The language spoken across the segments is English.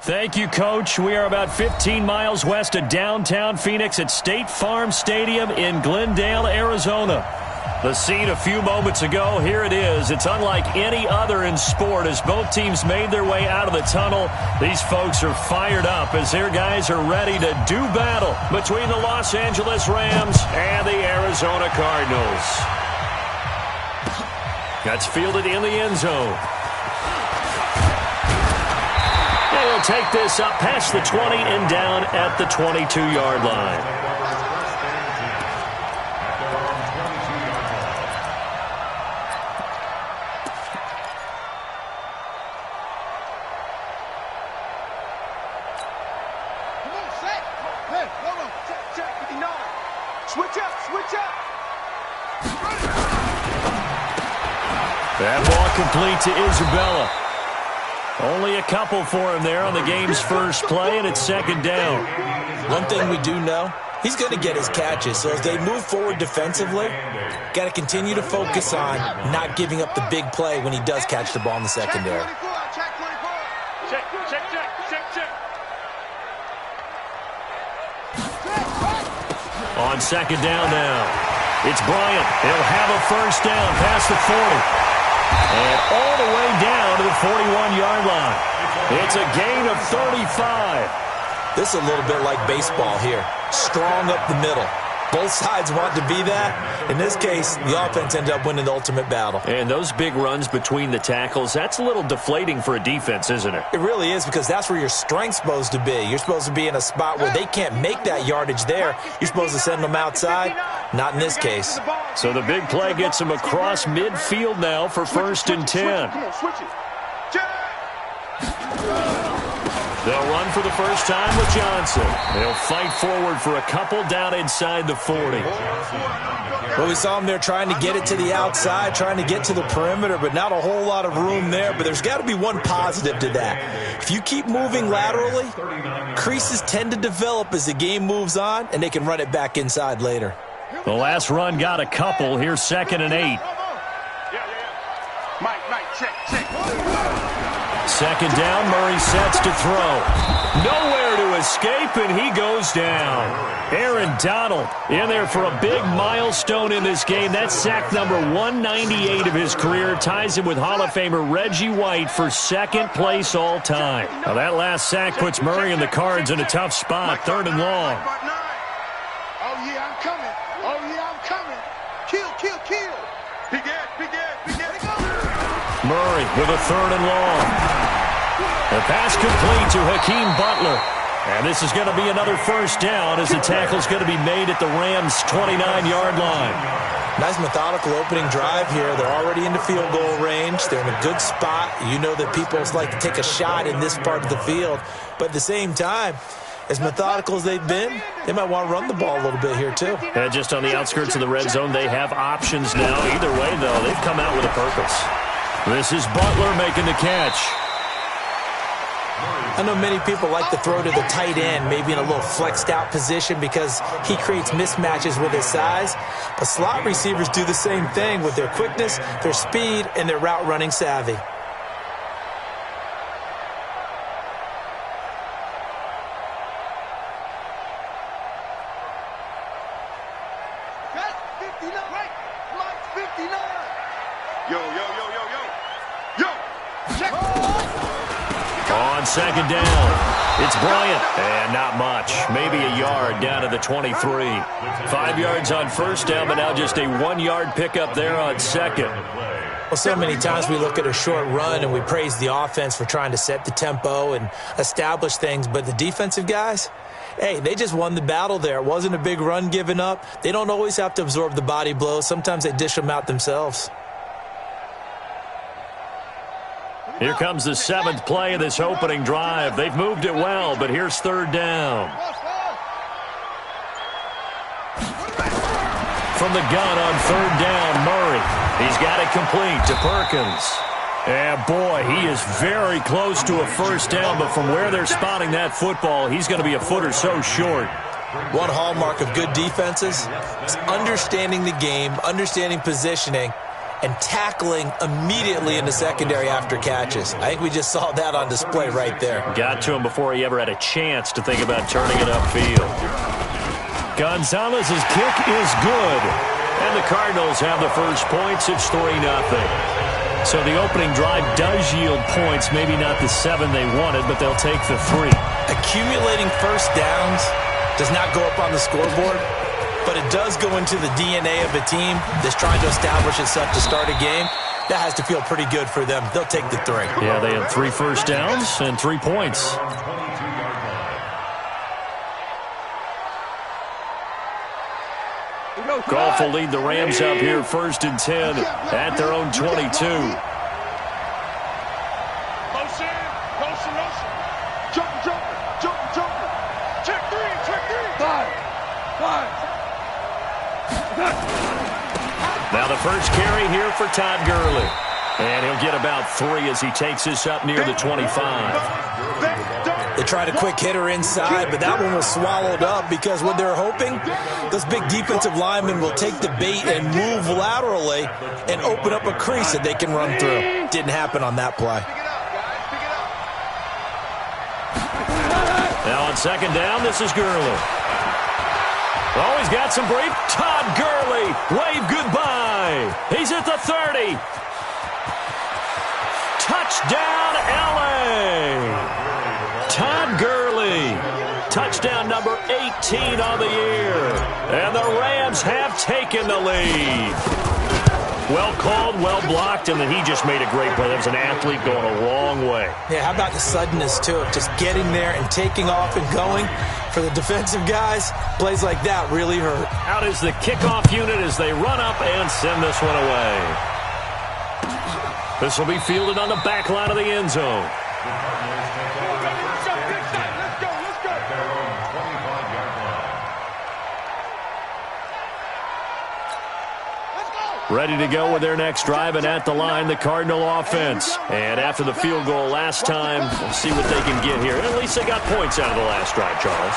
Thank you, Coach. We are about 15 miles west of downtown Phoenix at State Farm Stadium in Glendale, Arizona. The scene a few moments ago, here it is. It's unlike any other in sport as both teams made their way out of the tunnel. These folks are fired up as their guys are ready to do battle between the Los Angeles Rams and the Arizona Cardinals. That's fielded in the end zone. And he'll take this up past the 20 and down at the 22-yard line. That ball complete to Isabella. Only a couple for him there on the game's first play, and it's second down. One thing we do know, he's going to get his catches. So as they move forward defensively, got to continue to focus on not giving up the big play when he does catch the ball in the secondary. On second down now, it's Bryant. He'll have a first down past the 40. And all the way down to the 41-yard line. It's a gain of 35. This is a little bit like baseball here. Strong up the middle. Both sides want to be that. In this case, the offense ended up winning the ultimate battle. And those big runs between the tackles, that's a little deflating for a defense, isn't it? It really is, because that's where your strength's supposed to be. You're supposed to be in a spot where they can't make that yardage there. You're supposed to send them outside. Not in this case. So the big play gets him across midfield now for first and 10. They'll run for the first time with Johnson. They'll fight forward for a couple down inside the 40. Well, we saw him there trying to get it to the outside, trying to get to the perimeter, but not a whole lot of room there. But there's got to be one positive to that. If you keep moving laterally, creases tend to develop as the game moves on, and they can run it back inside later. The last run got a couple. Here's second and 8. Second down, Murray sets to throw. Nowhere to escape, and he goes down. Aaron Donald in there for a big milestone in this game. That's sack number 198 of his career. Ties him with Hall of Famer Reggie White for second place all time. Now that last sack puts Murray and the Cards in a tough spot, third and long. Oh, yeah, I'm coming. Oh, yeah, I'm coming. Kill. Big Ed. Murray with a third and long. The pass complete to Hakeem Butler. And this is going to be another first down as the tackle's going to be made at the Rams' 29-yard line. Nice methodical opening drive here. They're already into field goal range. They're in a good spot. You know that people like to take a shot in this part of the field. But at the same time, as methodical as they've been, they might want to run the ball a little bit here too. And just on the outskirts of the red zone, they have options now. Either way, though, they've come out with a purpose. This is Butler making the catch. I know many people like to throw to the tight end, maybe in a little flexed out position because he creates mismatches with his size. But slot receivers do the same thing with their quickness, their speed, and their route running savvy. On second down, it's Bryant, and not much. Maybe a yard down to the 23. 5 yards on first down, but now just a 1-yard pickup there on second. Well, so many times we look at a short run and we praise the offense for trying to set the tempo and establish things, but the defensive guys, hey, they just won the battle there. It wasn't a big run given up. They don't always have to absorb the body blows. Sometimes they dish them out themselves. Here comes the 7th play of this opening drive. They've moved it well, but here's third down. From the gun on third down, Murray. He's got it complete to Perkins. And boy, he is very close to a first down, but from where they're spotting that football, he's going to be a foot or so short. One hallmark of good defenses is understanding the game, understanding positioning, and tackling immediately in the secondary after catches. I think we just saw that on display right there. Got to him before he ever had a chance to think about turning it upfield. Gonzalez's kick is good. And the Cardinals have the first points. It's 3-0. So the opening drive does yield points. Maybe not the 7 they wanted, but they'll take the 3. Accumulating first downs does not go up on the scoreboard, but it does go into the DNA of a team that's trying to establish itself to start a game. That has to feel pretty good for them. They'll take the 3. Yeah, they had 3 first downs and 3 points. Goff will lead the Rams up here 1st and 10 at their own 22. Motion. Jump. Check 3. 5. Now the first carry here for Todd Gurley. And he'll get about 3 as he takes this up near the 25. They tried a quick hitter inside, but that one was swallowed up because what they're hoping, those big defensive linemen will take the bait and move laterally and open up a crease that they can run through. Didn't happen on that play. Now on 2nd down, this is Gurley. Oh, he's got some brief. Todd Gurley, wave goodbye. He's at the 30. Touchdown, L.A. Todd Gurley, touchdown number 18 on the year. And the Rams have taken the lead. Well called, well blocked, and then he just made a great play. That was an athlete going a long way. Yeah, how about the suddenness, too? Just getting there and taking off and going. For the defensive guys, plays like that really hurt. Out is the kickoff unit as they run up and send this one away. This will be fielded on the back line of the end zone. Ready to go with their next drive, and at the line, the Cardinal offense. And after the field goal last time, we'll see what they can get here. At least they got points out of the last drive, Charles.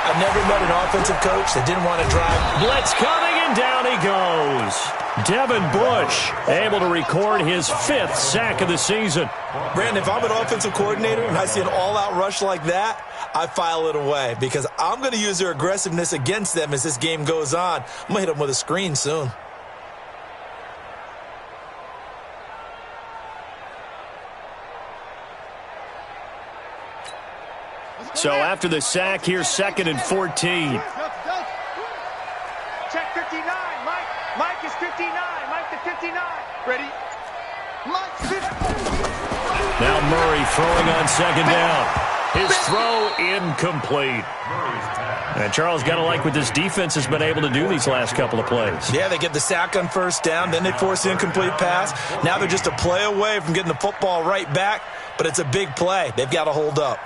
I've never met an offensive coach that didn't want to drive. Blitz coming, and down he goes. Devin Bush able to record his 5th sack of the season. Brandon, if I'm an offensive coordinator and I see an all-out rush like that, I file it away because I'm going to use their aggressiveness against them as this game goes on. I'm going to hit them with a screen soon. So after the sack, here's 2nd and 14. Check 59. Mike is 59. Mike to 59. Ready? Mike 50. Now Murray throwing on 2nd down. His throw incomplete. And Charles, got to like what this defense has been able to do these last couple of plays. Yeah, they get the sack on 1st down, then they force the incomplete pass. Now they're just a play away from getting the football right back, but it's a big play. They've got to hold up.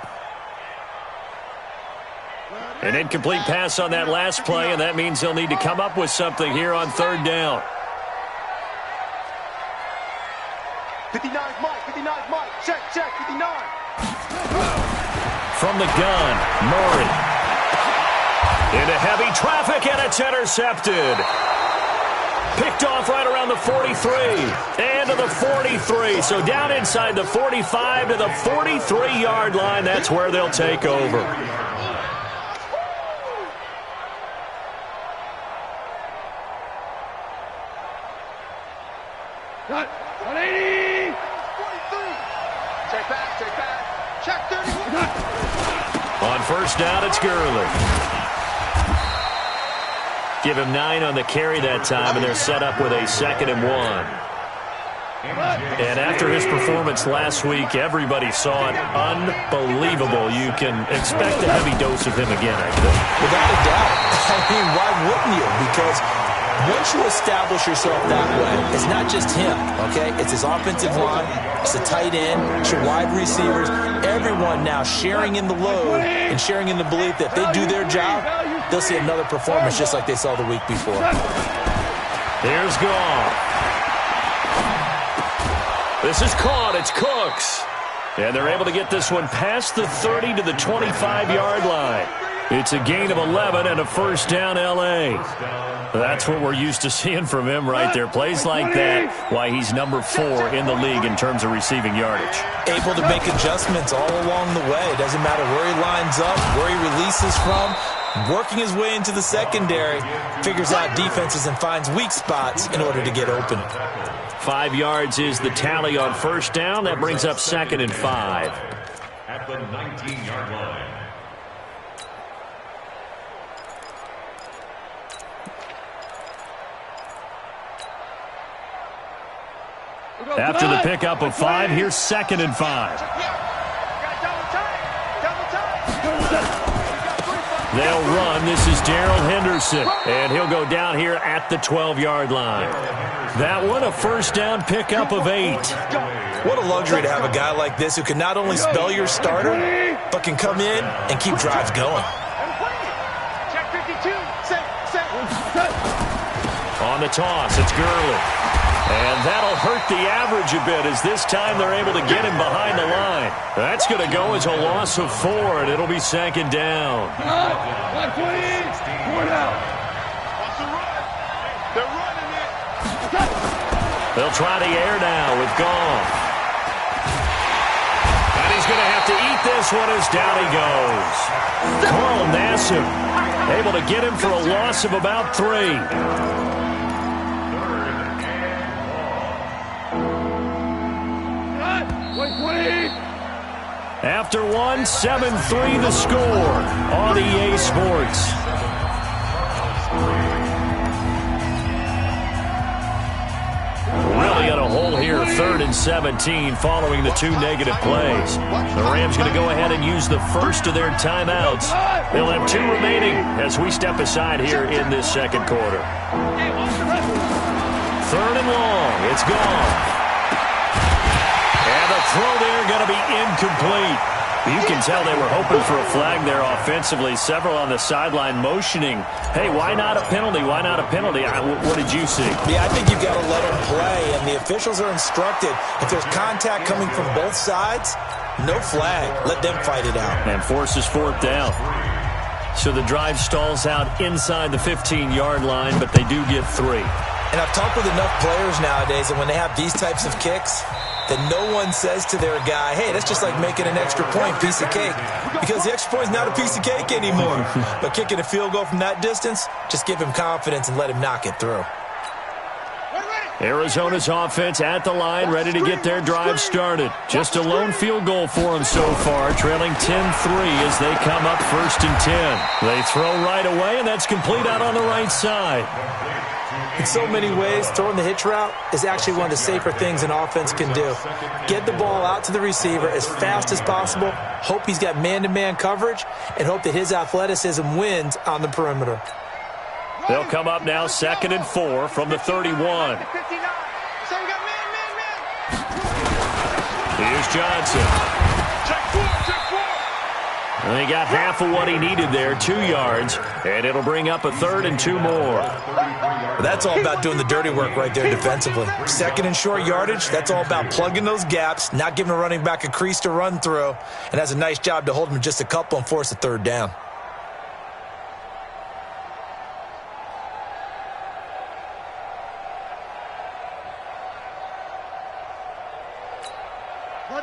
An incomplete pass on that last play, and that means they'll need to come up with something here on 3rd down. 59 Mike. Check, 59. From the gun, Murray. Into heavy traffic, and it's intercepted. Picked off right around the 43. And to the 43. So down inside the 45 to the 43-yard line. That's where they'll take over. Cut. 180. 43. Check back. Check 31. On 1st down, it's Gurley. Give him 9 on the carry that time, and they're set up with a 2nd and 1. And after his performance last week, everybody saw it. Unbelievable. You can expect a heavy dose of him again, I think. Without a doubt. I mean, why wouldn't you? Because once you establish yourself that way, it's not just him, okay? It's his offensive line, it's the tight end, it's your wide receivers, everyone now sharing in the load and sharing in the belief that if they do their job, they'll see another performance just like they saw the week before. Here's Goff. This is caught. It's Cooks. And they're able to get this one past the 30 to the 25-yard line. It's a gain of 11 and a first down, L.A. That's what we're used to seeing from him right there. Plays like that, why he's number 4 in the league in terms of receiving yardage. Able to make adjustments all along the way. It doesn't matter where he lines up, where he releases from. Working his way into the secondary, figures out defenses and finds weak spots in order to get open. 5 yards is the tally on first down. That brings up 2nd and 5. At the 19-yard line. After the pickup of 5, here's 2nd and 5. They'll run. This is Darrell Henderson, and he'll go down here at the 12-yard line. That one, a first down pickup of 8. What a luxury to have a guy like this who can not only spell your starter, but can come in and keep drives going. On the toss, it's Gurley. And that'll hurt the average a bit as this time they're able to get him behind the line. That's going to go as a loss of 4, and it'll be 2nd down. They'll try the air now with Goff. And he's going to have to eat this one as down he goes. Carl Nassib able to get him for a loss of about 3. After 1, 7-3 the score on EA Sports. Really got a hole here, 3rd and 17 following the 2 negative plays. The Rams going to go ahead and use the first of their timeouts. They'll have 2 remaining as we step aside here in this second quarter. 3rd and long, it's gone. And the throw there going to be incomplete. You can tell they were hoping for a flag there offensively. Several on the sideline motioning, hey, why not a penalty? Why not a penalty? What did you see? Yeah, I think you've got to let them play, and the officials are instructed. If there's contact coming from both sides, no flag. Let them fight it out. And forces 4th down. So the drive stalls out inside the 15-yard line, but they do get 3. And I've talked with enough players nowadays, and when they have these types of kicks, that no one says to their guy, hey, that's just like making an extra point, piece of cake. Because the extra point is not a piece of cake anymore. But kicking a field goal from that distance, just give him confidence and let him knock it through. Arizona's offense at the line, ready to get their drive started. Just a lone field goal for them so far, trailing 10-3 as they come up 1st and 10. They throw right away, and that's complete out on the right side. In so many ways, throwing the hitch route is actually one of the safer things an offense can do. Get the ball out to the receiver as fast as possible, hope he's got man-to-man coverage, and hope that his athleticism wins on the perimeter. They'll come up now 2nd and 4 from the 31. Here's Johnson. And he got half of what he needed there, 2 yards, and it'll bring up a 3rd and 2 more. That's all about doing the dirty work right there defensively. 2nd and short yardage, that's all about plugging those gaps, not giving a running back a crease to run through, and has a nice job to hold him just a couple and force a 3rd down.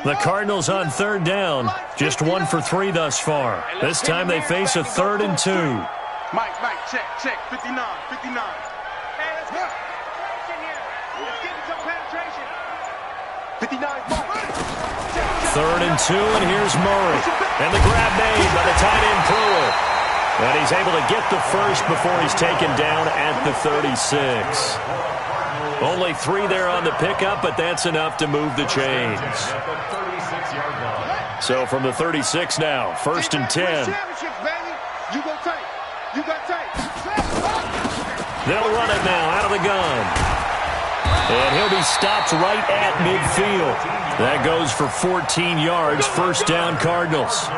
The Cardinals on 3rd down, just 1 for 3 thus far. This time they face a 3rd and 2. Mike, check, 59. Hey, let's get penetration here. Let's get some penetration. 59, Mike. 3rd and 2, and here's Murray. And the grab made by the tight end Pruitt. And he's able to get the first before he's taken down at the 36. Only 3 there on the pickup, but that's enough to move the chains. So from the 36 now, 1st and 10. They'll run it now out of the gun. And he'll be stopped right at midfield. That goes for 14 yards, 1st down Cardinals.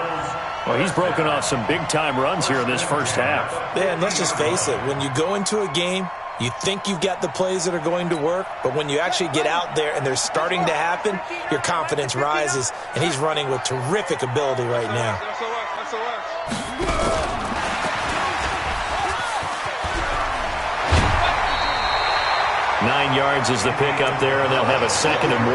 Well, he's broken off some big-time runs here in this first half. Yeah, and let's just face it, when you go into a game, you think you've got the plays that are going to work, but when you actually get out there and they're starting to happen, your confidence rises, and he's running with terrific ability right now. 9 yards is the pickup there, and they'll have a 2nd and 1.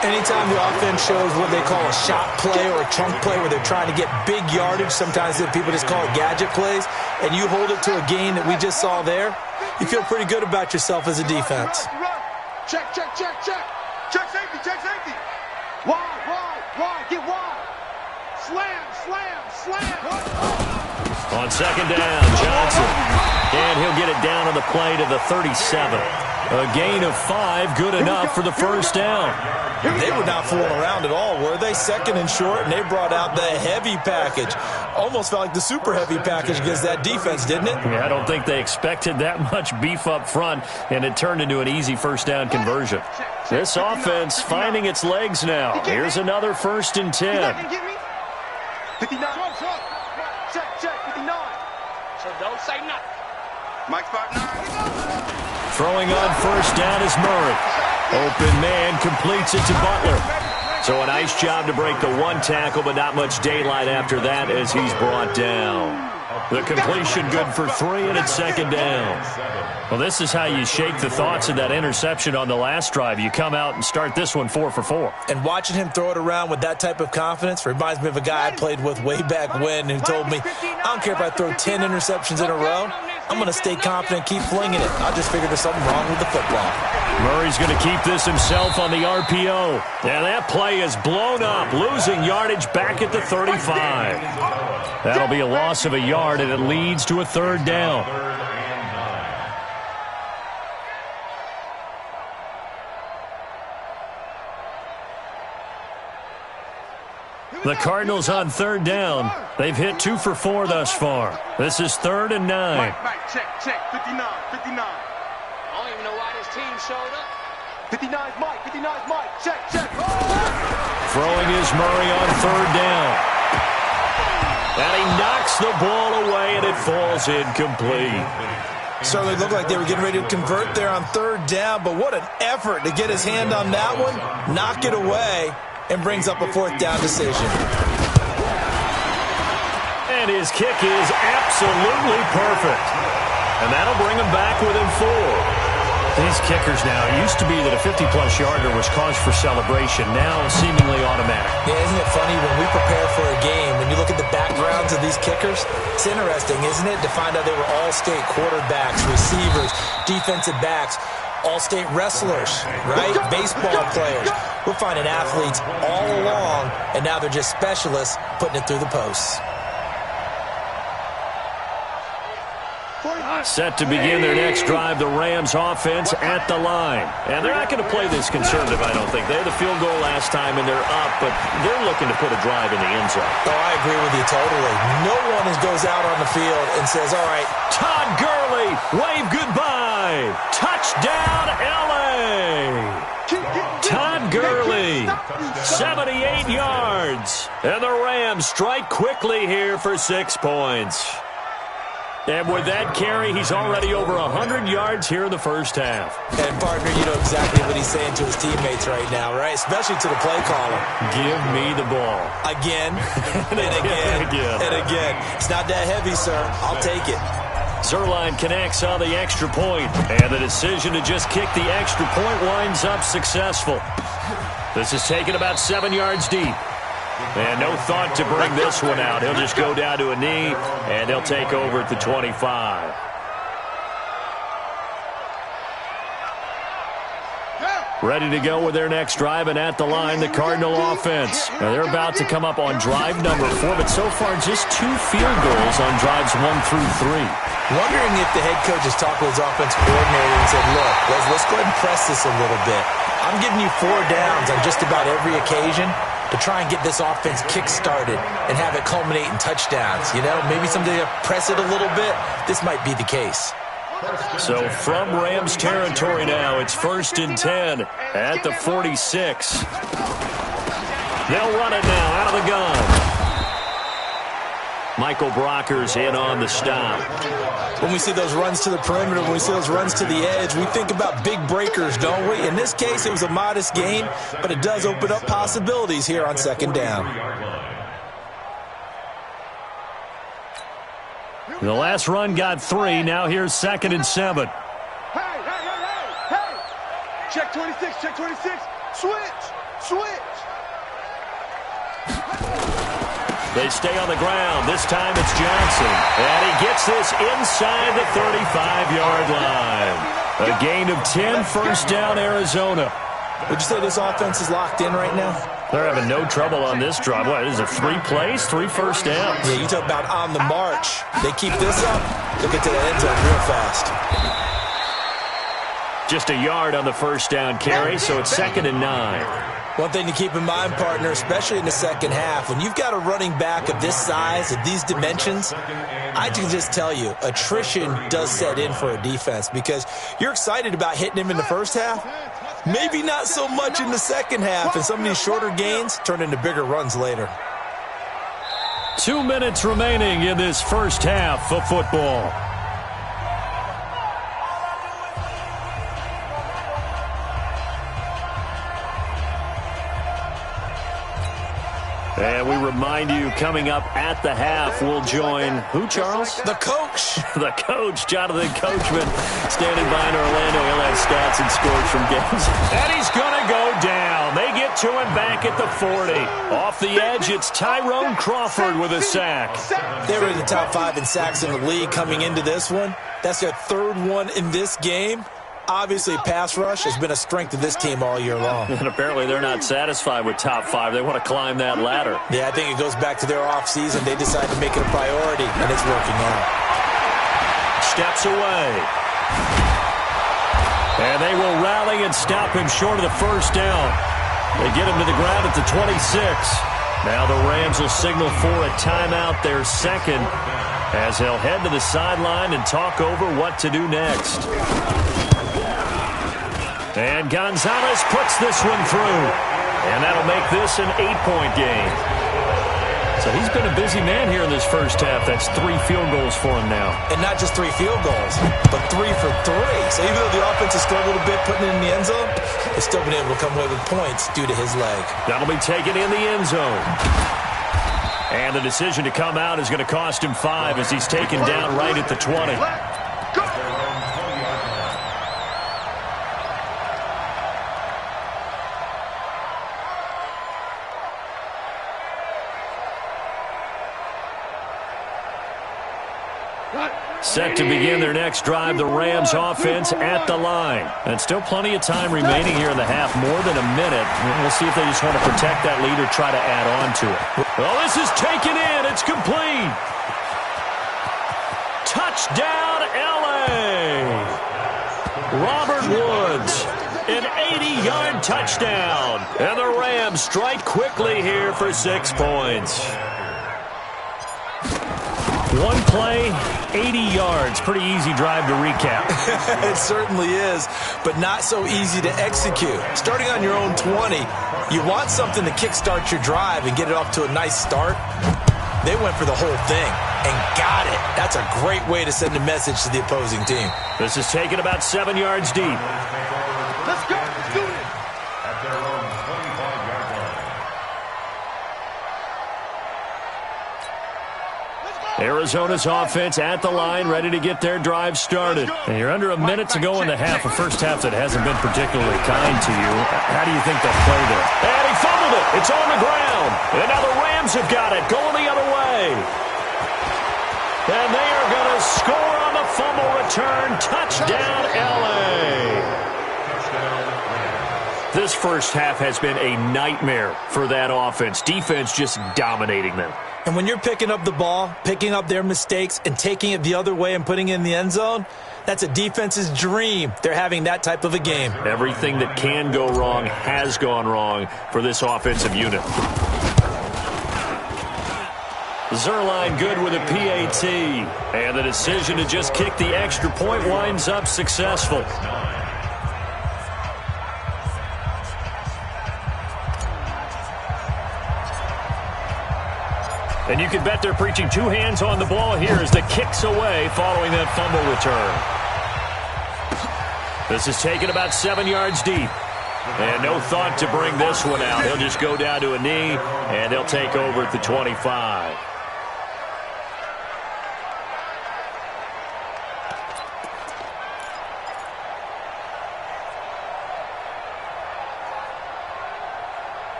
Anytime the offense shows what they call a shot play or a chunk play where they're trying to get big yardage, sometimes people just call it gadget plays, and you hold it to a gain that we just saw there, you feel pretty good about yourself as a defense. Check, check, check, check. Check safety, check safety. Wide, get wide. Slam, slam, slam. On 2nd down, Johnson. And he'll get it down on the play to the 37. A gain of 5, good enough for the first down. They were not fooling around at all, were they? 2nd and short, and they brought out the heavy package. Almost felt like the super heavy package against that defense, didn't it? Yeah, I don't think they expected that much beef up front, and it turned into an easy first down conversion. This offense finding its legs now. Here's another 1st and 10. 59. Check, 59. So don't say nothing. Mike spot 9. Throwing on 1st down is Murray. Open man completes it to Butler. So a nice job to break the 1 tackle, but not much daylight after that as he's brought down. The completion good for 3, and it's 2nd down. Well, this is how you shake the thoughts of that interception on the last drive. You come out and start this one 4 for 4. And watching him throw it around with that type of confidence reminds me of a guy I played with way back when who told me, I don't care if I throw 10 interceptions in a row, I'm going to stay confident, keep flinging it. I just figured there's something wrong with the football. Murray's going to keep this himself on the RPO. And that play is blown up, losing yardage back at the 35. That'll be a loss of a yard, and it leads to a 3rd down. The Cardinals on 3rd down. They've hit 2 for 4 thus far. This is 3rd and 9. Mike, check, 59. I don't even know why this team showed up. 59's Mike, check. Throwing is Murray on 3rd down. And he knocks the ball away, and it falls incomplete. Certainly looked like they were getting ready to convert there on 3rd down, but what an effort to get his hand on that one, knock it away, and brings up a 4th down decision. And his kick is absolutely perfect. And that'll bring him back within 4. These kickers now, it used to be that a 50-plus yarder was cause for celebration. Now seemingly automatic. Yeah, isn't it funny when we prepare for a game, when you look at the backgrounds of these kickers, it's interesting, isn't it, to find out they were all-state quarterbacks, receivers, defensive backs, all-state wrestlers, right? Baseball players. We're finding athletes all along, and now they're just specialists putting it through the posts. Set to begin their next drive, the Rams offense at the line. And they're not going to play this conservative, I don't think. They had the field goal last time, and they're up, but they're looking to put a drive in the end zone. Oh, I agree with you totally. No one goes out on the field and says, all right. Todd Gurley, wave goodbye. Touchdown, L.A. Todd Gurley, 78 yards. And the Rams strike quickly here for 6 points. And with that carry, he's already over 100 yards here in the first half. And, partner, you know exactly what he's saying to his teammates right now, right? Especially to the play caller. Give me the ball. Again, and again, and again. It's not that heavy, sir. I'll take it. Zerline connects on the extra point, and the decision to just kick the extra point winds up successful. This is taken about 7 yards deep. And no thought to bring this one out. He'll just go down to a knee, and they'll take over at the 25. Ready to go with their next drive, and at the line, the Cardinal offense. Now, they're about to come up on drive number 4, but so far just 2 field goals on drives 1 through 3. Wondering if the head coach has talked with his offensive coordinator and said, look, let's go ahead and press this a little bit. I'm giving you 4 downs on just about every occasion to try and get this offense kick-started and have it culminate in touchdowns. You know, maybe someday to press it a little bit. This might be the case. So from Rams territory now, it's 1st and 10 at the 46. They'll run it now out of the gun. Michael Brocker's in on the stop. When we see those runs to the perimeter, when we see those runs to the edge, we think about big breakers, don't we? In this case, it was a modest gain, but it does open up possibilities here on 2nd down. The last run got 3. Now here's 2nd and 7. Check 26, check 26. Switch, switch. They stay on the ground. This time it's Johnson. And he gets this inside the 35-yard line. A gain of 10, first down, Arizona. Would you say this offense is locked in right now? They're having no trouble on this drive. What, is it 3 plays, 3 first downs? Yeah, you talk about on the march. They keep this up, they'll get to the end zone real fast. Just a yard on the first down carry, so it's 2nd and 9. One thing to keep in mind, partner, especially in the second half, when you've got a running back of this size, of these dimensions, I can just tell you, attrition does set in for a defense because you're excited about hitting him in the first half. Maybe not so much in the second half, and some of these shorter gains turn into bigger runs later. 2 minutes remaining in this first half of football. And we remind you, coming up at the half, we'll join who, Charles? The coach. The coach, Jonathan Coachman, standing by in Orlando. He'll have stats and scores from games. And he's going to go down. They get to him back at the 40. Off the edge, it's Tyrone Crawford with a sack. They were in the top 5 in sacks in the league coming into this one. That's their 3rd one in this game. Obviously, pass rush has been a strength of this team all year long. And apparently they're not satisfied with top 5. They want to climb that ladder. Yeah, I think it goes back to their offseason. They decided to make it a priority, and it's working out. Steps away. And they will rally and stop him short of the first down. They get him to the ground at the 26. Now the Rams will signal for a timeout, their 2nd, as they'll head to the sideline and talk over what to do next. And Gonzalez puts this one through. And that'll make this an 8-point game. So he's been a busy man here in this first half. That's 3 field goals for him now. And not just 3 field goals, but 3 for 3. So even though the offense has struggled a bit putting it in the end zone, they've still been able to come away with points due to his leg. That'll be taken in the end zone. And the decision to come out is going to cost him 5 as he's taken down right at the 20. Set to begin their next drive, the Rams offense at the line. And still plenty of time remaining here in the half, more than a minute. We'll see if they just want to protect that lead or try to add on to it. Well, this is taken in. It's complete. Touchdown, L.A. Robert Woods, an 80-yard touchdown. And the Rams strike quickly here for 6 points. One play, 80 yards. Pretty easy drive to recap. It certainly is, but not so easy to execute. Starting on your own 20, you want something to kickstart your drive and get it off to a nice start. They went for the whole thing and got it. That's a great way to send a message to the opposing team. This is taken about 7 yards deep. Let's go. Let's do it. At their own 25-yard line. Arizona's offense at the line, ready to get their drive started. And you're under a minute to go in the half, a first half that hasn't been particularly kind to you. How do you think they'll play there? And he fumbled it. It's on the ground. And now the Rams have got it, going the other way. And they are going to score on the fumble return. Touchdown, L.A. This first half has been a nightmare for that offense. Defense just dominating them. And when you're picking up the ball, picking up their mistakes, and taking it the other way and putting it in the end zone, that's a defense's dream. They're having that type of a game. Everything that can go wrong has gone wrong for this offensive unit. Zerline good with a PAT. And the decision to just kick the extra point winds up successful. And you can bet they're preaching 2 hands on the ball here as the kick's away following that fumble return. This is taken about 7 yards deep. And no thought to bring this one out. He'll just go down to a knee, and they'll take over at the 25.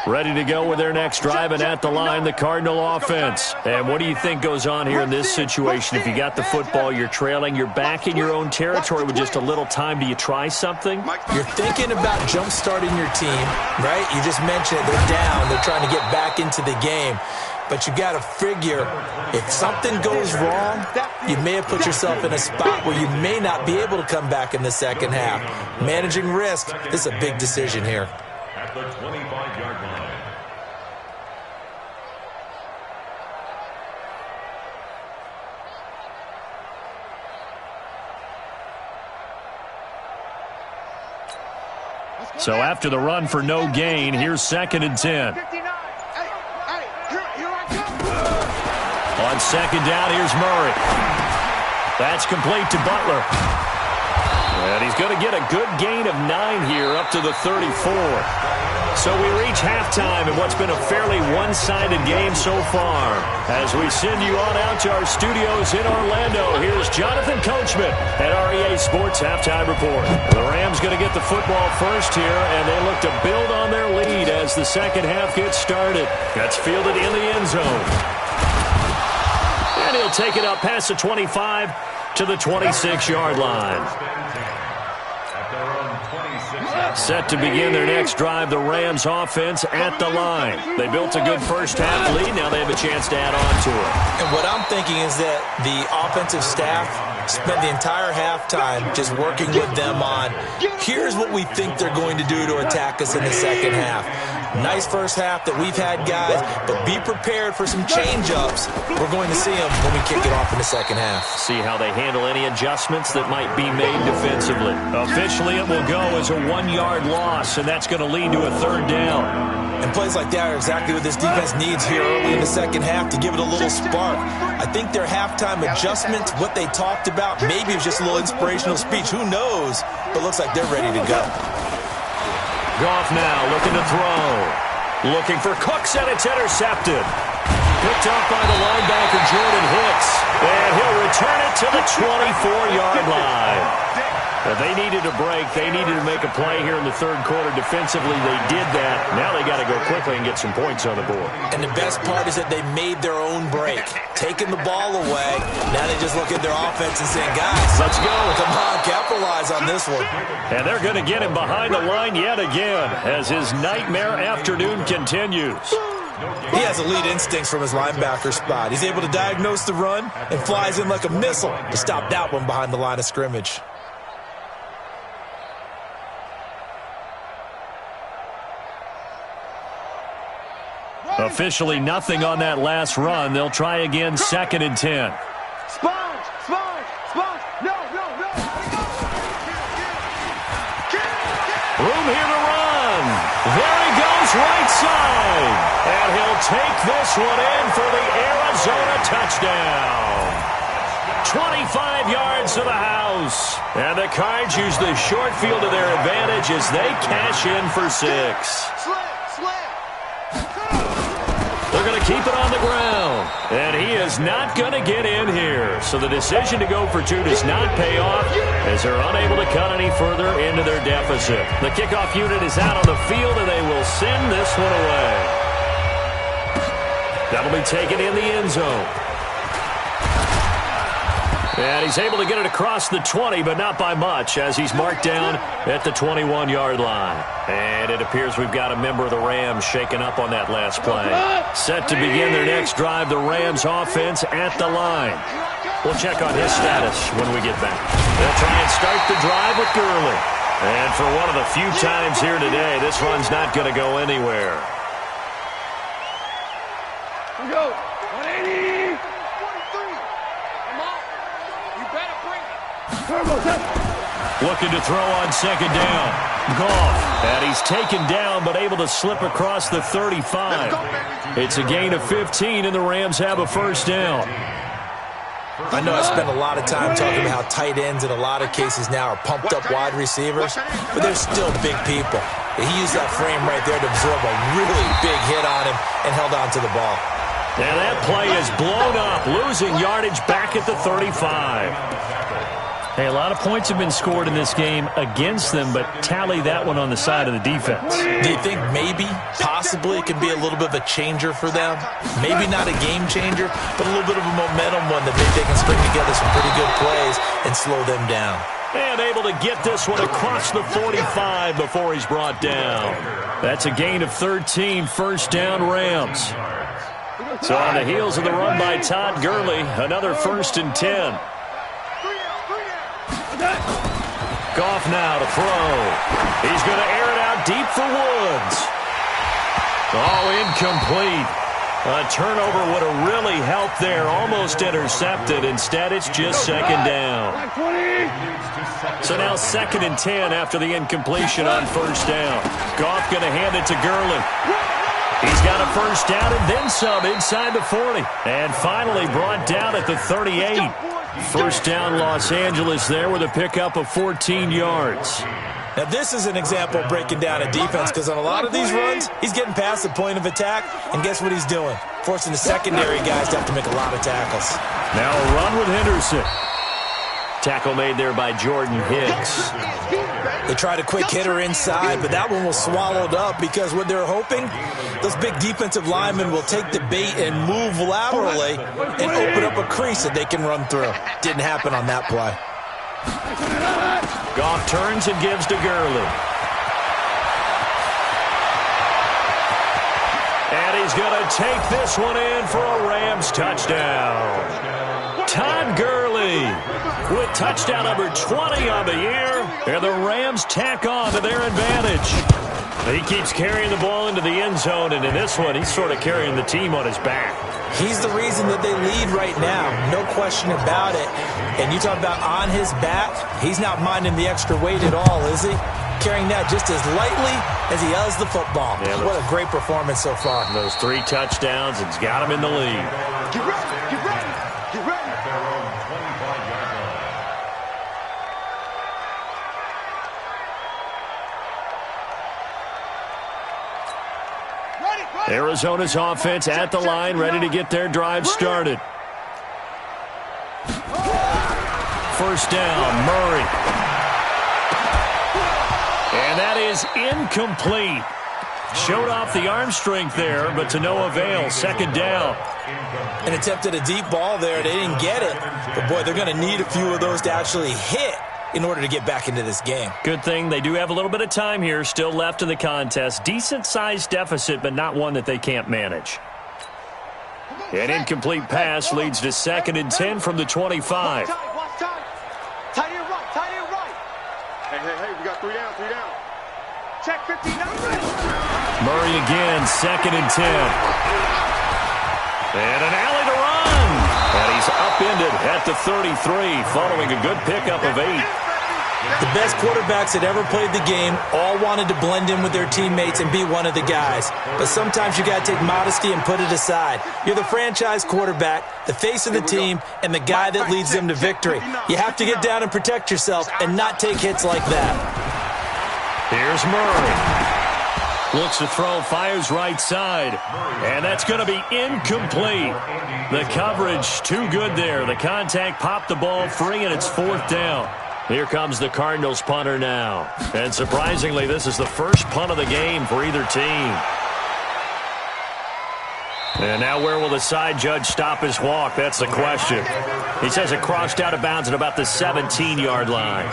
Ready to go with their next drive, and at the line, the Cardinal offense. And what do you think goes on here in this situation? If you got the football, you're trailing, you're back in your own territory with just a little time. Do you try something? You're thinking about jump-starting your team, right? You just mentioned they're down. They're trying to get back into the game. But you got to figure, if something goes wrong, you may have put yourself in a spot where you may not be able to come back in the second half. Managing risk, this is a big decision here. At the 25-yard line. So after the run for no gain, here's 2nd and 10. On 2nd down, here's Murray. That's complete to Butler. And he's going to get a good gain of 9 here up to the 34. So we reach halftime in what's been a fairly one-sided game so far. As we send you on out to our studios in Orlando, here's Jonathan Coachman at REA Sports Halftime Report. The Rams going to get the football first here, and they look to build on their lead as the second half gets started. That's fielded in the end zone. And he'll take it up past the 25 to the 26-yard line. Set to begin their next drive, the Rams offense at the line. They built a good first half lead. Now they have a chance to add on to it. And what I'm thinking is that the offensive staff spent the entire halftime just working with them on, here's what we think they're going to do to attack us in the second half. Nice first half that we've had, guys, but be prepared for some change-ups. We're going to see them when we kick it off in the second half. See how they handle any adjustments that might be made defensively. Officially, it will go as a 1-yard loss, and that's going to lead to a 3rd down. And plays like that are exactly what this defense needs here early in the second half to give it a little spark. I think their halftime adjustments, what they talked about, maybe it was just a little inspirational speech. Who knows? But looks like they're ready to go. Goff now looking to throw. Looking for Cooks, and it's intercepted. Picked up by the linebacker, Jordan Hicks. And he'll return it to the 24-yard line. They needed a break. They needed to make a play here in the third quarter. Defensively, they did that. Now they got to go quickly and get some points on the board. And the best part is that they made their own break. Taking the ball away. Now they just look at their offense and saying, guys, let's go. Come on, capitalize on this one. And they're going to get him behind the line yet again as his nightmare afternoon continues. He has elite instincts from his linebacker spot. He's able to diagnose the run and flies in like a missile to stop that one behind the line of scrimmage. Officially nothing on that last run. They'll try again, 2nd and 10. Sponge! No! Room here to run. There he goes, right side. And he'll take this one in for the Arizona touchdown. 25 yards to the house. And the Cards use the short field to their advantage as they cash in for 6. They're going to keep it on the ground. And he is not going to get in here. So the decision to go for 2 does not pay off as they're unable to cut any further into their deficit. The kickoff unit is out on the field, and they will send this one away. That'll be taken in the end zone. And he's able to get it across the 20, but not by much, as he's marked down at the 21-yard line. And it appears we've got a member of the Rams shaken up on that last play. Set to begin their next drive, the Rams offense at the line. We'll check on his status when we get back. They'll try and start the drive with Gurley. And for one of the few times here today, this run's not going to go anywhere. Here we go. 180. 43. Come on. You better bring it. Looking to throw on 2nd down. Goff. And he's taken down, but able to slip across the 35. It's a gain of 15, and the Rams have a first down. I know I spent a lot of time talking about how tight ends in a lot of cases now are pumped up wide receivers, but they're still big people. He used that frame right there to absorb a really big hit on him and held on to the ball. And that play is blown up, losing yardage back at the 35. Hey, a lot of points have been scored in this game against them, but tally that one on the side of the defense. Do you think maybe, possibly, it could be a little bit of a changer for them? Maybe not a game changer, but a little bit of a momentum one that maybe they can string together some pretty good plays and slow them down. And able to get this one across the 45 before he's brought down. That's a gain of 13, first down Rams. So on the heels of the run by Todd Gurley, another 1st and 10. Goff now to throw. He's going to air it out deep for Woods. Oh, incomplete. A turnover would have really helped there. Almost intercepted. Instead, it's just second down. So now 2nd and 10 after the incompletion on first down. Goff going to hand it to Gurley. He's got a first down and then some inside the 40. And finally brought down at the 38. First down Los Angeles there with a pickup of 14 yards. Now this is an example of breaking down a defense because on a lot of these runs, he's getting past the point of attack, and guess what he's doing? Forcing the secondary guys to have to make a lot of tackles. Now a run with Henderson. Tackle made there by Jordan Hicks. They tried a quick hitter inside, but that one was swallowed up because what they're hoping, those big defensive linemen will take the bait and move laterally and open up a crease that they can run through. Didn't happen on that play. Goff turns and gives to Gurley. And he's going to take this one in for a Rams touchdown. Todd Gurley with touchdown number 20 on the year. And the Rams tack on to their advantage. He keeps carrying the ball into the end zone, and in this one, he's sort of carrying the team on his back. He's the reason that they lead right now, no question about it. And you talk about on his back, he's not minding the extra weight at all, is he? Carrying that just as lightly as he does the football. Yeah, what a great performance so far. Those 3 touchdowns, it's got him in the lead. Get ready, get ready, get ready. Arizona's offense at the line, ready to get their drive started. First down, Murray. And that is incomplete. Showed off the arm strength there, but to no avail. Second down. And attempted a deep ball there. They didn't get it. But, boy, they're going to need a few of those to actually hit in order to get back into this game. Good thing they do have a little bit of time here still left in the contest. Decent-sized deficit, but not one that they can't manage. An incomplete pass leads to 2nd and 10 from the 25. Tight end right. Hey, we got 3 down. Check 59. Murray again, 2nd and 10. And an alley to run. And he's upended at the 33 following a good pickup of 8. The best quarterbacks that ever played the game all wanted to blend in with their teammates and be one of the guys. But sometimes you got to take modesty and put it aside. You're the franchise quarterback, the face of the team, and the guy that leads them to victory. You have to get down and protect yourself and not take hits like that. Here's Murray. Looks to throw, fires right side. And that's going to be incomplete. The coverage too good there. The contact popped the ball free, and it's 4th down. Here comes the Cardinals punter now. And surprisingly, this is the first punt of the game for either team. And now where will the side judge stop his walk? That's the question. He says it crossed out of bounds at about the 17-yard line.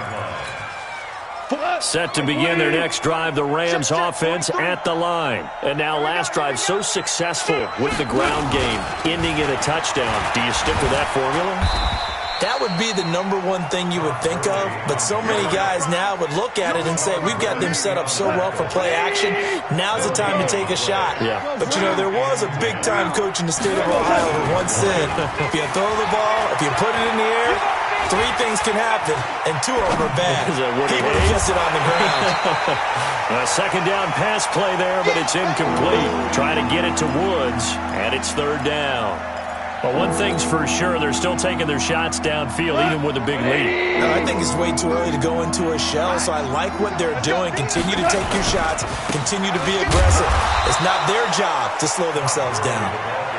Set to begin their next drive, the Rams offense at the line. And now last drive so successful with the ground game, ending in a touchdown. Do you stick with that formula? That would be the number one thing you would think of, but so many guys now would look at it and say, we've got them set up so well for play action, now's the time to take a shot. Yeah. But, you know, there was a big-time coach in the state of Ohio who once said, if you throw the ball, if you put it in the air, 3 things can happen, and 2 of them are bad. People have kept it on the ground. A second down pass play there, but it's incomplete. Trying to get it to Woods, and it's 3rd down. Well, one thing's for sure, they're still taking their shots downfield, even with a big lead. No, I think it's way too early to go into a shell, so I like what they're doing. Continue to take your shots. Continue to be aggressive. It's not their job to slow themselves down.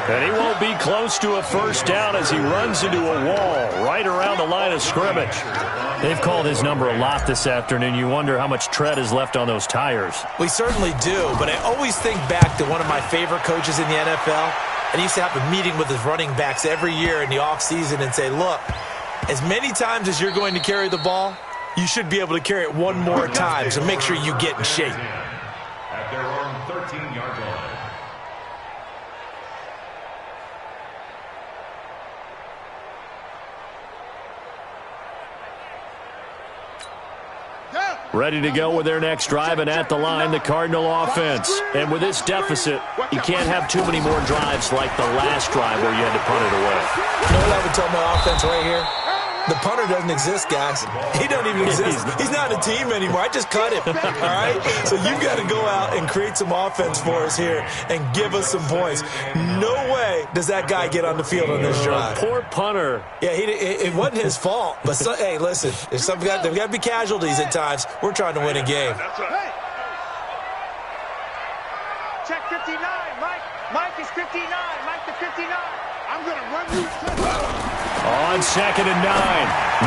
And he won't be close to a first down as he runs into a wall right around the line of scrimmage. They've called his number a lot this afternoon. You wonder how much tread is left on those tires. We certainly do, but I always think back to one of my favorite coaches in the NFL. And he used to have a meeting with his running backs every year in the offseason and say, look, as many times as you're going to carry the ball, you should be able to carry it one more time, so make sure you get in shape. At their own 13-yard line. Ready to go with their next drive, and at the line, the Cardinal offense. And with this deficit, you can't have too many more drives like the last drive where you had to punt it away. You know what I would tell my offense right here? The punter doesn't exist, guys. He doesn't even exist. He's not a team anymore. I just cut him, all right? So you've got to go out and create some offense for us here and give us some points. No way does that guy get on the field on this drive. Poor punter. Yeah, it wasn't his fault. But, hey, listen, there's got to be casualties at times. We're trying to win a game. That's right. Check 59, Mike. Mike is 59. Mike to 59. I'm going to run you. On 2nd and 9,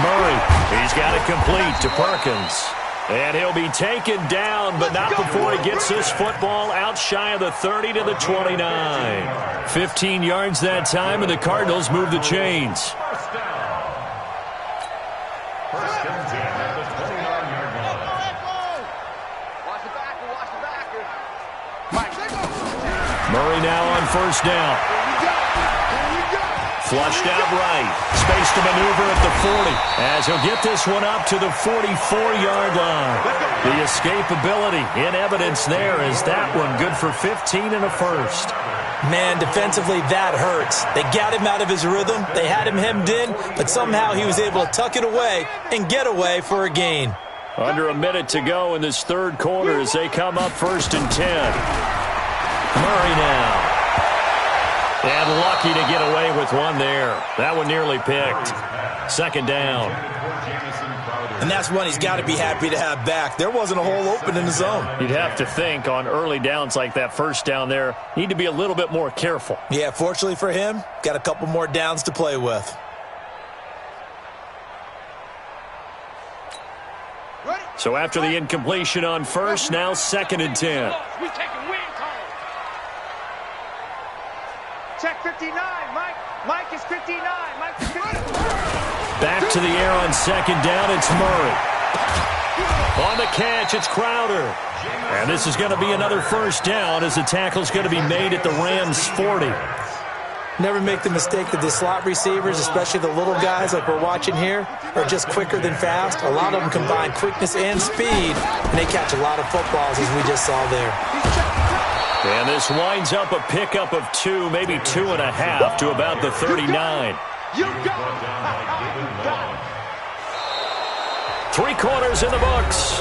Murray. He's got it complete to Perkins. And he'll be taken down, but not before he gets this football out shy of the 30 to the 29. 15 yards that time, and the Cardinals move the chains. First down. First and 10 at the 29-yard line. Watch the backer. Watch the backer. Mike. Murray now on first down. Flushed out right. Space to maneuver at the 40 as he'll get this one up to the 44-yard line. The escapability in evidence there is that one good for 15 and a first. Man, defensively, that hurts. They got him out of his rhythm. They had him hemmed in, but somehow he was able to tuck it away and get away for a gain. Under a minute to go in this third quarter as they come up 1st and 10. Murray now. And lucky to get away with one there. That one nearly picked. 2nd down. And that's one he's got to be happy to have back. There wasn't a hole open in the zone. You'd have to think on early downs like that first down there, need to be a little bit more careful. Yeah, fortunately for him, got a couple more downs to play with. So after the incompletion on first, now 2nd and 10. We taking win call. Check 59, Mike. Mike is 59. Mike is 59. Back to the air on 2nd down, it's Murray. On the catch, it's Crowder. And this is going to be another first down as the tackle's going to be made at the Rams' 40. Never make the mistake that the slot receivers, especially the little guys like we're watching here, are just quicker than fast. A lot of them combine quickness and speed, and they catch a lot of footballs as we just saw there. And this winds up a pickup of 2, maybe 2.5 to about the 39. You got it. 3 quarters in the books.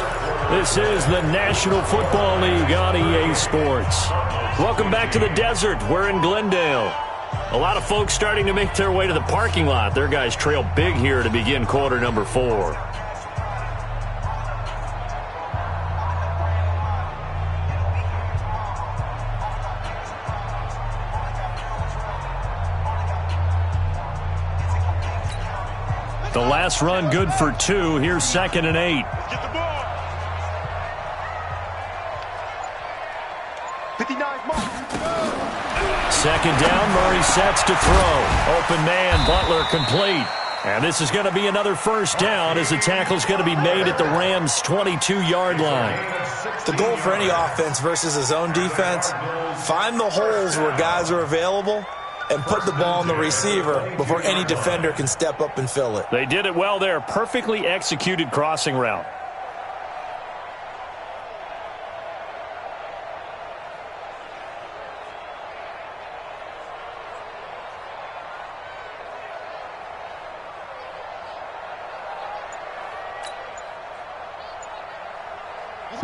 This is the National Football League on EA Sports. Welcome back to the desert. We're in Glendale. A lot of folks starting to make their way to the parking lot. Their guys trail big here to begin quarter number 4. The last run good for 2. Here's 2nd and 8. Get the ball. 59 mark. 2nd down, Murray sets to throw. Open man, Butler complete. And this is going to be another first down as the tackle's going to be made at the Rams' 22-yard line. The goal for any offense versus a zone defense, find the holes where guys are available and put the ball on the receiver before any defender can step up and fill it. They did it well there. Perfectly executed crossing route.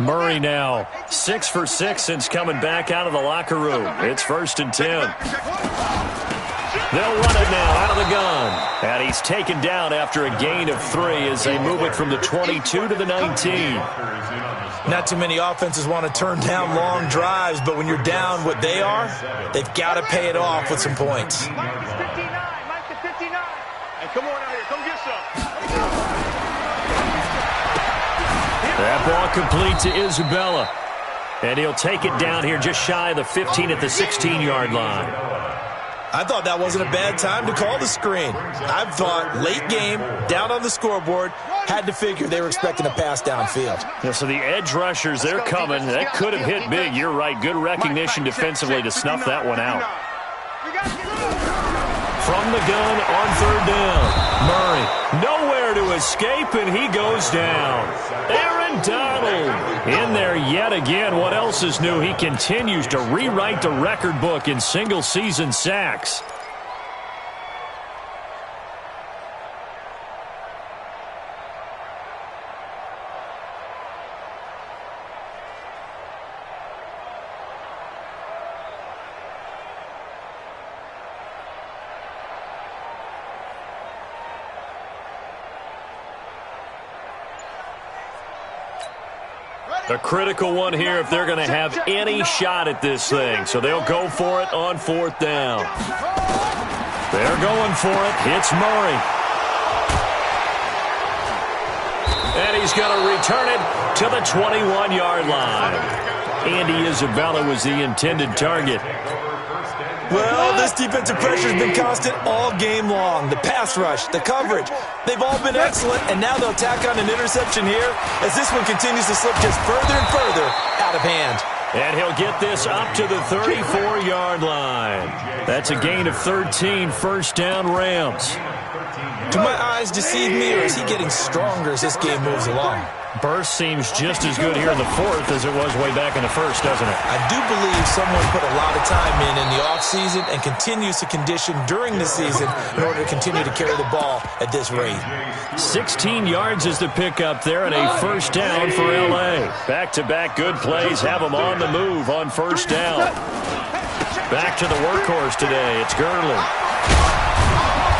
Murray now 6 for 6 since coming back out of the locker room. It's 1st and 10. They'll run it now out of the gun. And he's taken down after a gain of 3 as they move it from the 22 to the 19. Not too many offenses want to turn down long drives, but when you're down what they are, they've got to pay it off with some points. Mike is 59. Mike is 59. Hey, come on out here. Come get some. That ball complete to Isabella. And he'll take it down here just shy of the 15 at the 16-yard line. I thought that wasn't a bad time to call the screen. I thought late game, down on the scoreboard, had to figure they were expecting a pass downfield. Yeah, so the edge rushers, they're coming. That could have hit big. You're right. Good recognition defensively to snuff that one out. From the gun on third down. Murray, nowhere to escape, and he goes down. Aaron Donald in there yet again. What else is new? He continues to rewrite the record book in single-season sacks. A critical one here if they're going to have any shot at this thing. So they'll go for it on fourth down. They're going for it. Hits Murray. And he's going to return it to the 21-yard line. Andy Isabella was the intended target. Well, this defensive pressure has been constant all game long. The pass rush, the coverage, they've all been excellent, and now they'll tack on an interception here as this one continues to slip just further and further out of hand. And he'll get this up to the 34-yard line. That's a gain of 13, first down Rams. Do my eyes deceive me, or is he getting stronger as this game moves along? Burst seems just as good here in the fourth as it was way back in the first, doesn't it? I do believe someone put a lot of time in the offseason and continues to condition during the season in order to continue to carry the ball at this rate. 16 yards is the pickup there and a first down for L.A. Back-to-back good plays have them on the move on first down. Back to the workhorse today. It's Gurley.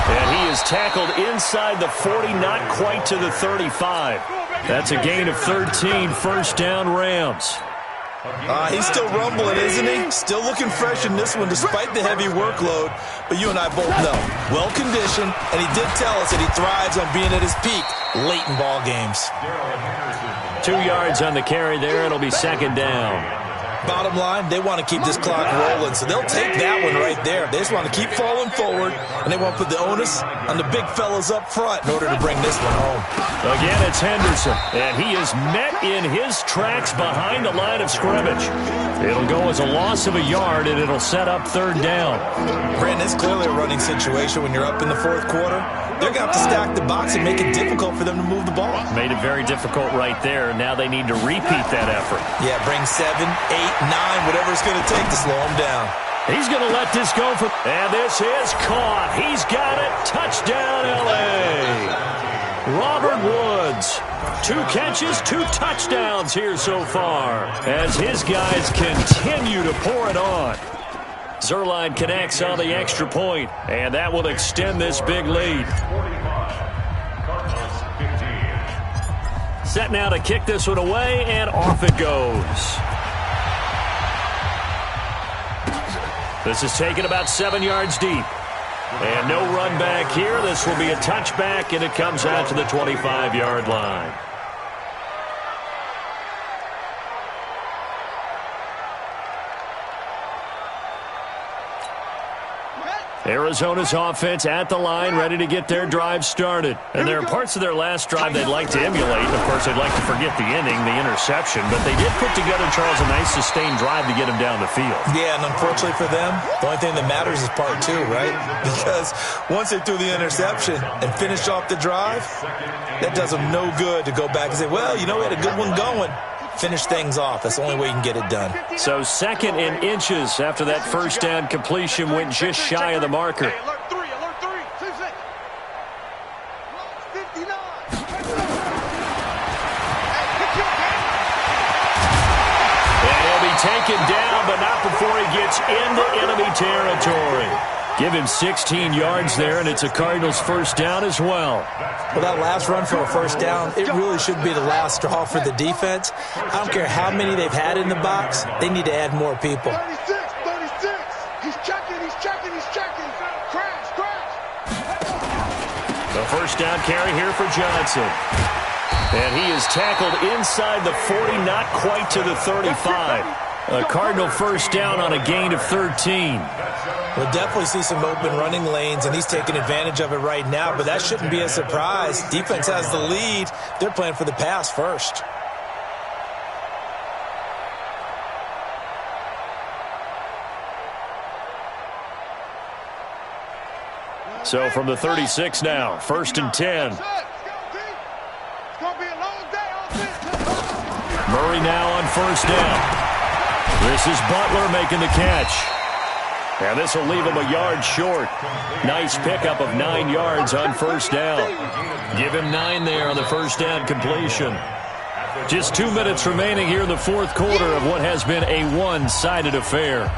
And he is tackled inside the 40, not quite to the 35. That's a gain of 13, first down Rams. He's still rumbling, isn't he? Still looking fresh in this one despite the heavy workload. But you and I both know, well-conditioned, and he did tell us that he thrives on being at his peak late in ball games. 2 yards on the carry there. It'll be second down. Bottom line, they want to keep this clock rolling, so they'll take that one right there. They just want to keep falling forward, and they want to put the onus on the big fellas up front in order to bring this one home. Again, it's Henderson, and he is met in his tracks behind the line of scrimmage. It'll go as a loss of a yard, and it'll set up third down. Brandon, it's clearly a running situation when you're up in the fourth quarter. They're going to have to stack the box and make it difficult for them to move the ball. Made it very difficult right there. Now they need to repeat that effort. Yeah, bring 7, 8, 9, whatever it's going to take to slow him down. He's going to let this go for... And this is caught. He's got it. Touchdown, L.A. Robert Woods. 2 catches, 2 touchdowns here so far as his guys continue to pour it on. Zerline connects on the extra point, and that will extend this big lead. Set now to kick this one away, and off it goes. This is taken about 7 yards deep. And no run back here. This will be a touchback, and it comes out to the 25-yard line. Arizona's offense at the line, ready to get their drive started. And there are parts of their last drive they'd like to emulate. Of course, they'd like to forget the inning, the interception. But they did put together, Charles, a nice sustained drive to get them down the field. Yeah, and unfortunately for them, the only thing that matters is part 2, right? Because once they threw the interception and finished off the drive, that does them no good to go back and say, well, you know, we had a good one going. Finish things off. That's the only way you can get it done. So second and inches after that first down completion went just shy of the marker. Hey, alert 3, alert 3, 2 seconds. 59. And he'll be taken down, but not before he gets into enemy territory. Give him 16 yards there, and it's a Cardinals first down as well. Well, that last run for a first down, it really should be the last straw for the defense. I don't care how many they've had in the box. They need to add more people. 36. He's checking. Crash. The first down carry here for Johnson. And he is tackled inside the 40, not quite to the 35. A Cardinal first down on a gain of 13. We'll definitely see some open running lanes, and he's taking advantage of it right now, but that shouldn't be a surprise. Defense has the lead. They're playing for the pass first. So from the 36 now, first and 10. It's going to be a long day on this. Murray now on first down. This is Butler making the catch. And this will leave him a yard short. Nice pickup of 9 yards on first down. Give him 9 there on the first down completion. Just 2 minutes remaining here in the fourth quarter of what has been a one-sided affair.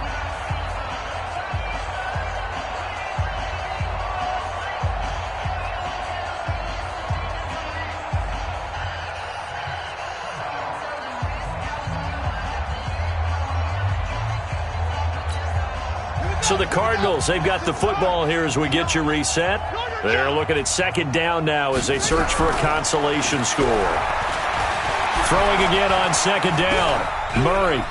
So the Cardinals, they've got the football here as we get you reset. They're looking at second down now as they search for a consolation score. Throwing again on second down. Murray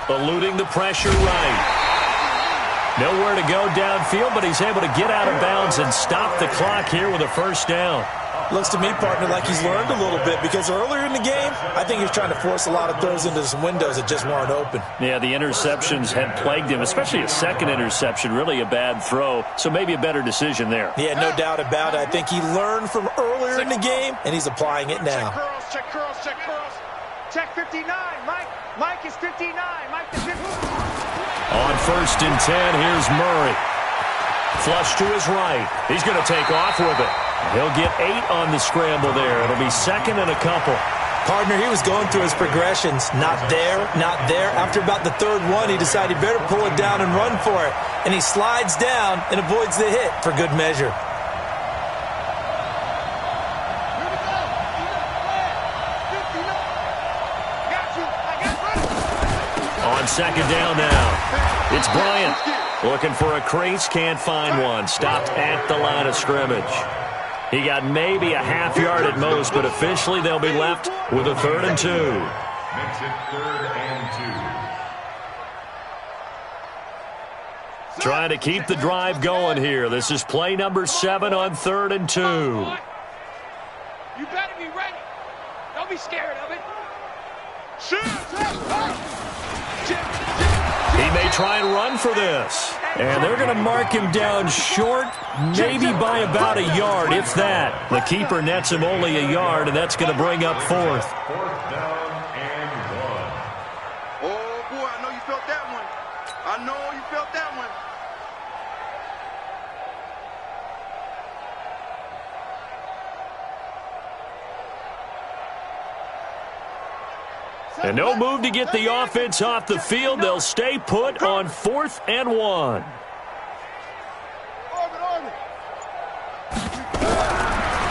eluding the pressure right. Nowhere to go downfield, but he's able to get out of bounds and stop the clock here with a first down. Looks to me, partner, like he's learned a little bit, because earlier in the game, I think he was trying to force a lot of throws into some windows that just weren't open. Yeah, the interceptions had plagued him, especially a second interception, really a bad throw, so maybe a better decision there. Yeah, no doubt about it. I think he learned from earlier in the game, and he's applying it now. Check curls. Check 59, Mike. Mike is 59. Mike is 59. On first and 10, here's Murray. Flush to his right. He's going to take off with it. He'll get 8 on the scramble there. It'll be second and a couple. Partner, he was going through his progressions. Not there. After about the third one, he decided he better pull it down and run for it. And he slides down and avoids the hit for good measure. On second down now, it's Bryant. Looking for a crease, can't find one. Stopped at the line of scrimmage. He got maybe a half yard at most, but officially they'll be left with a 3rd and 2. Makes it 3rd and 2. Trying to keep the drive going here. This is play number 7 on 3rd and 2. You better be ready. Don't be scared of it. He may try and run for this. And they're going to mark him down short, maybe by about a yard, if that. The keeper nets him only a yard, and that's going to bring up 4th. 4th down and 1. Oh, boy, I know you felt that one. And no move to get the offense off the field. They'll stay put on 4th and 1.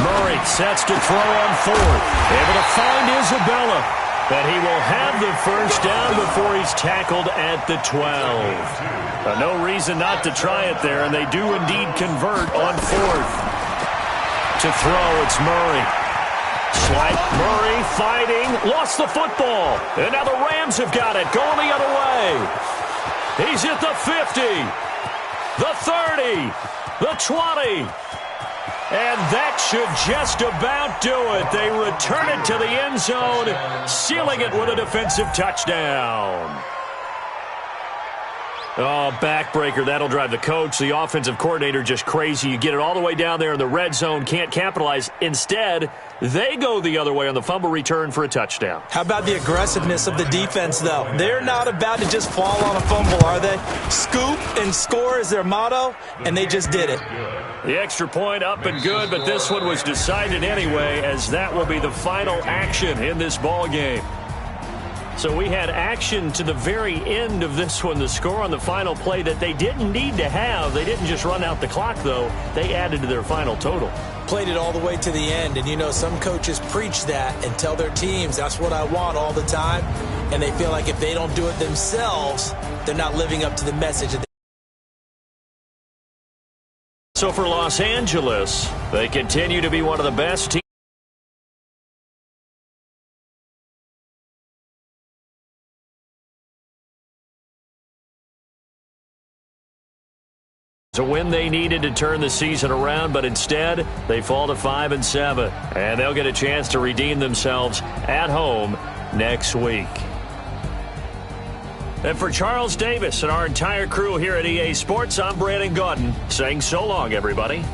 Murray sets to throw on 4th. Able to find Isabella. And he will have the first down before he's tackled at the 12. No reason not to try it there, and they do indeed convert on 4th. To throw, it's Murray. Swipe, Murray fighting, lost the football. And now the Rams have got it, going the other way. He's at the 50, the 30, the 20. And that should just about do it. They return it to the end zone, sealing it with a defensive touchdown. Oh, backbreaker. That'll drive the coach, the offensive coordinator, just crazy. You get it all the way down there in the red zone, can't capitalize. Instead, they go the other way on the fumble return for a touchdown. How about the aggressiveness of the defense, though? They're not about to just fall on a fumble, are they? Scoop and score is their motto, and they just did it. The extra point up and good, but this one was decided anyway, as that will be the final action in this ball game. So we had action to the very end of this one. The score on the final play that they didn't need to have. They didn't just run out the clock, though. They added to their final total. Played it all the way to the end. And, you know, some coaches preach that and tell their teams, that's what I want all the time. And they feel like if they don't do it themselves, they're not living up to the message. So for Los Angeles, they continue to be one of the best teams. A win they needed to turn the season around, but instead they fall to 5-7, and they'll get a chance to redeem themselves at home next week. And for Charles Davis and our entire crew here at EA Sports, I'm Brandon Gaudin saying so long, everybody.